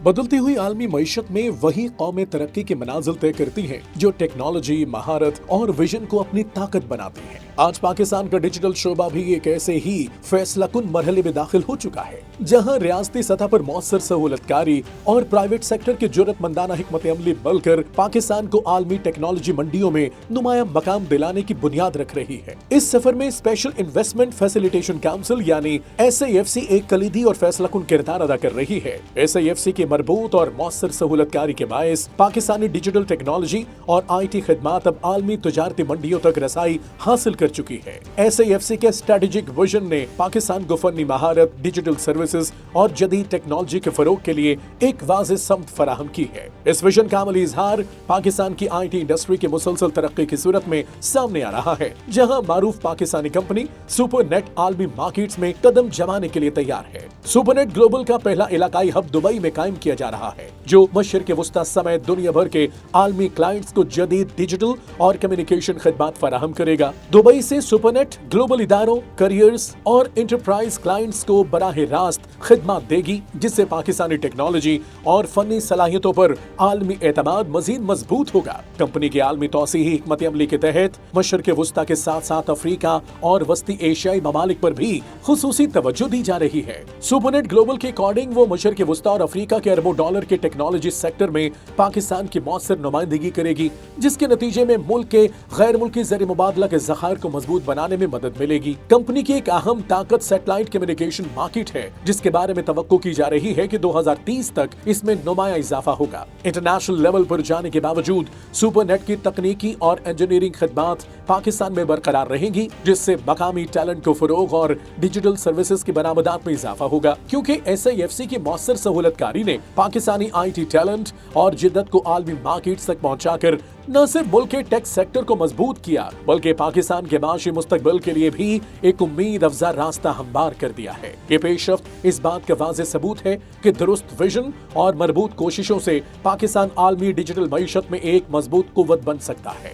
बदलती हुई आलमी मईशत में वही कौमें तरक्की की मनाजिल तय करती हैं जो टेक्नोलॉजी, महारत और विजन को अपनी ताकत बनाती हैं। आज पाकिस्तान का डिजिटल शोबा भी एक ऐसे ही फैसलाकुन मरहले में दाखिल हो चुका है, जहां रियासती सतह पर मौसर सहूलतकारी और प्राइवेट सेक्टर के जुर्रतमंदाना हिकमत अमली मिलकर पाकिस्तान को आलमी टेक्नोलॉजी मंडियों में नुमाया मकाम दिलाने की बुनियाद रख रही है। इस सफर में स्पेशल इन्वेस्टमेंट फैसिलिटेशन काउंसिल यानी SIFC एक कलीदी और फैसलाकुन किरदार अदा कर रही है। SIFC की मरबूत और मौसर सहूलतकारी के बायस पाकिस्तानी डिजिटल टेक्नोलॉजी और IT खिदमात अब आलमी तजारती मंडियों तक रसाई हासिल कर चुकी है। SIFC के स्ट्रेटेजिक विजन ने पाकिस्तान को फनी महारत, डिजिटल सर्विसेज और जदीद टेक्नोलॉजी के फरोग के लिए एक वाज़ेह समत फराहम की है। इस विजन का अमली इजहार पाकिस्तान की IT इंडस्ट्री की मुसलसल तरक्की की सूरत में सामने आ रहा है, जहां मारूफ पाकिस्तानी कंपनी सुपरनेट आलमी मार्केट्स में कदम जमाने के लिए तैयार है। सुपरनेट ग्लोबल का पहला इलाकाई हब दुबई में कायम किया जा रहा है, जो मशरिक़ वुस्ता समेत दुनिया भर के आलमी क्लाइंट्स को जदीद डिजिटल और कम्युनिकेशन खिदमात फराहम करेगा। दुबई से सुपरनेट ग्लोबल इदारों, करियर्स और इंटरप्राइज क्लाइंट्स को बराह रास्त खिदमात देगी, जिससे पाकिस्तानी टेक्नोलॉजी और फनी सलाहियतों पर आलमी एतमाद मजीद मजबूत होगा। कंपनी की आलमी तौसीही हिकमत अमली के तहत मशरिक़ वुस्ता के साथ साथ अफ्रीका और वस्ती एशियाई ममालिक पर भी खुसूसी तवज्जो दी जा रही है। सुपरनेट ग्लोबल के अकॉर्डिंग वो मशरिक़ वुस्ता और अफ्रीका के अरबों डॉलर के टेक्नोलॉजी सेक्टर में पाकिस्तान की मौसर नुमाइंदगी करेगी, जिसके नतीजे में मुल्क के गैर मुल्की ज़र मुबादला के ज़खायर को मजबूत बनाने में मदद मिलेगी। कंपनी की एक अहम ताकत सैटेलाइट कम्युनिकेशन मार्केट है, जिसके बारे में तवक्को की जा रही है कि 2030 तक इसमें नुमाया इजाफा होगा। इंटरनेशनल लेवल पर जाने के बावजूद सुपरनेट की तकनीकी और इंजीनियरिंग खिदमात पाकिस्तान में बरकरार रहेंगी, जिससे मकामी टैलेंट को फरोग और डिजिटल सर्विसेज की बरामदात में इजाफा होगा, क्योंकि SIFC की मौसर सहूलतकारी ने पाकिस्तानी IT टैलेंट और जिद्दत को आलमी मार्केट्स तक पहुंचाकर न सिर्फ मुल्क के टेक सेक्टर को मजबूत किया, बल्कि पाकिस्तान के माशी मुस्तकबिल के लिए भी एक उम्मीद अफजा रास्ता हमवार कर दिया है। ये पेशरफ्त इस बात का वाज़ेह सबूत है कि दुरुस्त विजन और मजबूत कोशिशों से पाकिस्तान आलमी डिजिटल मईशत में एक मजबूत कुव्वत बन सकता है।